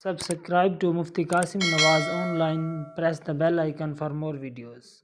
Subscribe to Mufti Qasim Nawaz online. Press the bell icon for more videos.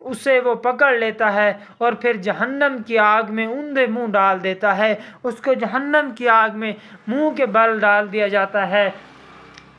اسے وہ پکڑ لیتا ہے اور پھر جہنم کی آگ میں اوندے منہ ڈال دیتا ہے، اس کو جہنم کی آگ میں منہ کے بل ڈال دیا جاتا ہے۔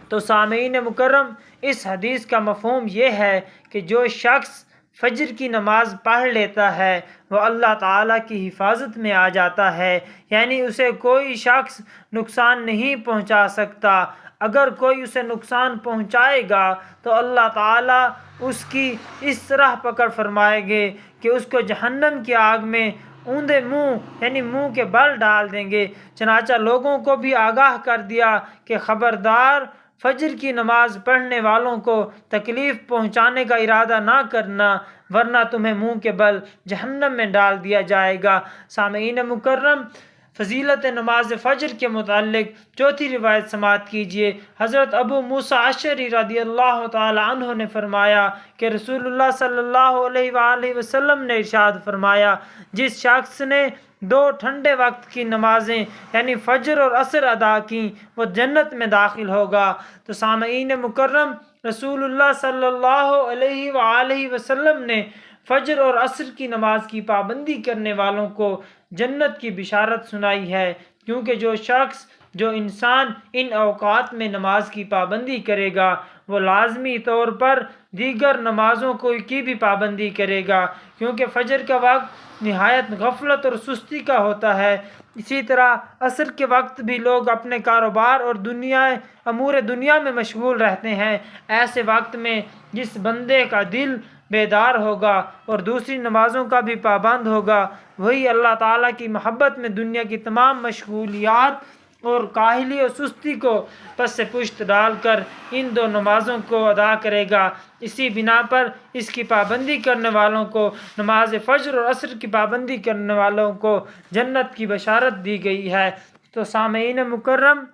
تو سامعین مکرم، اس حدیث کا مفہوم یہ ہے کہ جو شخص فجر کی نماز پڑھ لیتا ہے وہ اللہ تعالیٰ کی حفاظت میں آ جاتا ہے، یعنی اسے کوئی شخص نقصان نہیں پہنچا سکتا۔ اگر کوئی اسے نقصان پہنچائے گا تو اللہ تعالیٰ اس کی اس طرح پکڑ فرمائیں گے کہ اس کو جہنم کی آگ میں اوندے منہ یعنی منہ کے بل ڈال دیں گے۔ چنانچہ لوگوں کو بھی آگاہ کر دیا کہ خبردار، فجر کی نماز پڑھنے والوں کو تکلیف پہنچانے کا ارادہ نہ کرنا، ورنہ تمہیں منہ کے بل جہنم میں ڈال دیا جائے گا۔ سامعین مکرم، فضیلت نماز فجر کے متعلق چوتھی روایت سماعت کیجیے۔ حضرت ابو موسیٰ اشعری رضی اللہ تعالی عنہ نے فرمایا کہ رسول اللہ صلی اللہ علیہ وآلہ وسلم نے ارشاد فرمایا، جس شخص نے 2 ٹھنڈے وقت کی نمازیں یعنی فجر اور عصر ادا کیں وہ جنت میں داخل ہوگا۔ تو سامعین مکرم، رسول اللہ صلی اللہ علیہ وآلہ وسلم نے فجر اور عصر کی نماز کی پابندی کرنے والوں کو جنت کی بشارت سنائی ہے، کیونکہ جو انسان ان اوقات میں نماز کی پابندی کرے گا وہ لازمی طور پر دیگر نمازوں کی بھی پابندی کرے گا، کیونکہ فجر کا وقت نہایت غفلت اور سستی کا ہوتا ہے۔ اسی طرح عصر کے وقت بھی لوگ اپنے کاروبار اور امور دنیا میں مشغول رہتے ہیں۔ ایسے وقت میں جس بندے کا دل بیدار ہوگا اور دوسری نمازوں کا بھی پابند ہوگا، وہی اللہ تعالیٰ کی محبت میں دنیا کی تمام مشغولیات اور کاہلی اور سستی کو پس سے پشت ڈال کر ان 2 نمازوں کو ادا کرے گا۔ اسی بنا پر اس کی پابندی کرنے والوں کو، نماز فجر اور عصر کی پابندی کرنے والوں کو جنت کی بشارت دی گئی ہے۔ تو سامعین مکرم،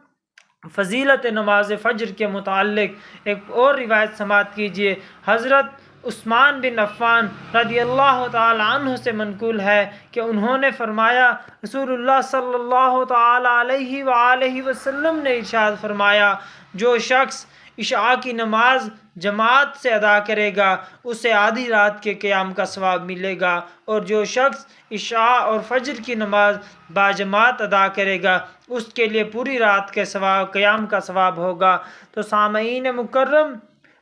فضیلت نماز فجر کے متعلق ایک اور روایت سماعت کیجیے۔ حضرت عثمان بن عفان رضی اللہ تعالی عنہ سے منقول ہے کہ انہوں نے فرمایا، رسول اللہ صلی اللہ تعالی علیہ وآلہ وسلم نے ارشاد فرمایا، جو شخص عشاء کی نماز جماعت سے ادا کرے گا اسے آدھی رات کے قیام کا ثواب ملے گا، اور جو شخص عشاء اور فجر کی نماز باجماعت ادا کرے گا اس کے لیے پوری رات کے قیام کا ثواب ہوگا۔ تو سامعین مکرم،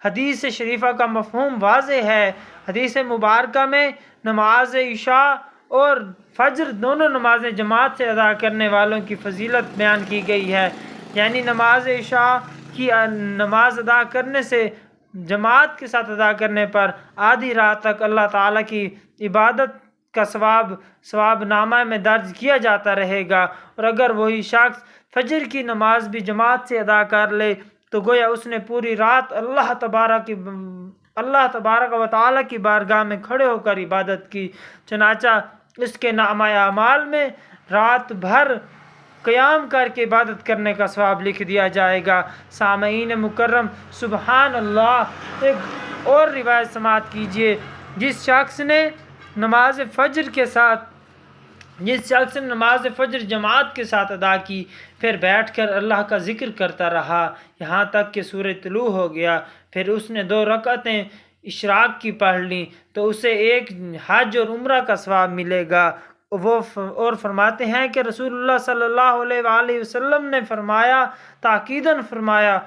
حدیث شریفہ کا مفہوم واضح ہے۔ حدیث مبارکہ میں نماز عشاء اور فجر دونوں نمازیں جماعت سے ادا کرنے والوں کی فضیلت بیان کی گئی ہے، یعنی نماز عشاء کی نماز ادا کرنے سے، جماعت کے ساتھ ادا کرنے پر آدھی رات تک اللہ تعالیٰ کی عبادت کا ثواب نامہ میں درج کیا جاتا رہے گا، اور اگر وہی شخص فجر کی نماز بھی جماعت سے ادا کر لے تو گویا اس نے پوری رات اللہ تبارک و تعالیٰ کی بارگاہ میں کھڑے ہو کر عبادت کی، چنانچہ اس کے نامہ اعمال میں رات بھر قیام کر کے عبادت کرنے کا ثواب لکھ دیا جائے گا۔ سامعین مکرم، سبحان اللہ، ایک اور روایت سماعت کیجیے۔ جس شخص نے نماز فجر جماعت کے ساتھ ادا کی، پھر بیٹھ کر اللہ کا ذکر کرتا رہا یہاں تک کہ سورج طلوع ہو گیا، پھر اس نے 2 رکعتیں اشراق کی پڑھ لیں تو اسے ایک حج اور عمرہ کا ثواب ملے گا۔ وہ اور فرماتے ہیں کہ رسول اللہ صلی اللہ علیہ وآلہ وسلم نے فرمایا، تاکیداً فرمایا،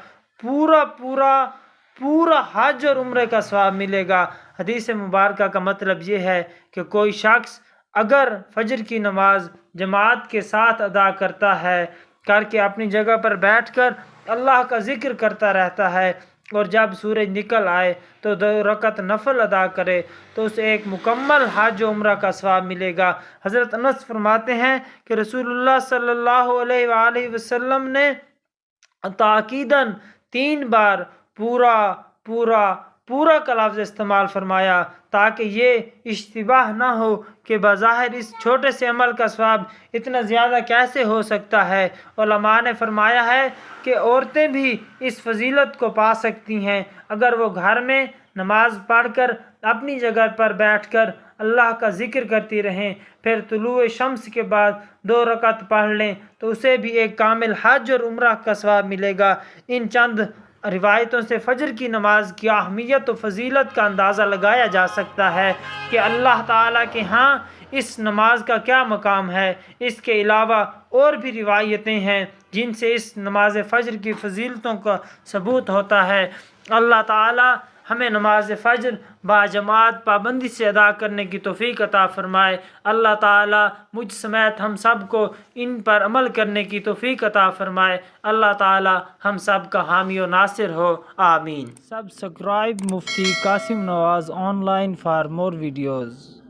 پورا حج اور عمرے کا ثواب ملے گا۔ حدیث مبارکہ کا مطلب یہ ہے کہ کوئی شخص اگر فجر کی نماز جماعت کے ساتھ ادا کرتا ہے، کر کے اپنی جگہ پر بیٹھ کر اللہ کا ذکر کرتا رہتا ہے، اور جب سورج نکل آئے تو 2 رکعت نفل ادا کرے تو اسے ایک مکمل حج و عمرہ کا ثواب ملے گا۔ حضرت انس فرماتے ہیں کہ رسول اللہ صلی اللہ علیہ وآلہ وسلم نے تاکیداً 3 بار پورا کا لفظ استعمال فرمایا، تاکہ یہ اشتباہ نہ ہو کہ بظاہر اس چھوٹے سے عمل کا ثواب اتنا زیادہ کیسے ہو سکتا ہے۔ علماء نے فرمایا ہے کہ عورتیں بھی اس فضیلت کو پا سکتی ہیں اگر وہ گھر میں نماز پڑھ کر اپنی جگہ پر بیٹھ کر اللہ کا ذکر کرتی رہیں، پھر طلوع شمس کے بعد 2 رکعت پڑھ لیں تو اسے بھی ایک کامل حج اور عمرہ کا ثواب ملے گا۔ ان چند روایتوں سے فجر کی نماز کی اہمیت و فضیلت کا اندازہ لگایا جا سکتا ہے کہ اللہ تعالیٰ کے ہاں اس نماز کا کیا مقام ہے۔ اس کے علاوہ اور بھی روایتیں ہیں جن سے اس نماز فجر کی فضیلتوں کا ثبوت ہوتا ہے۔ اللہ تعالیٰ ہمیں نماز فجر باجماعت پابندی سے ادا کرنے کی توفیق عطا فرمائے۔ اللہ تعالیٰ مجھ سمیت ہم سب کو ان پر عمل کرنے کی توفیق عطا فرمائے۔ اللہ تعالیٰ ہم سب کا حامی و ناصر ہو، آمین۔ Subscribe Mufti Qasim Nawaz on line for more videos.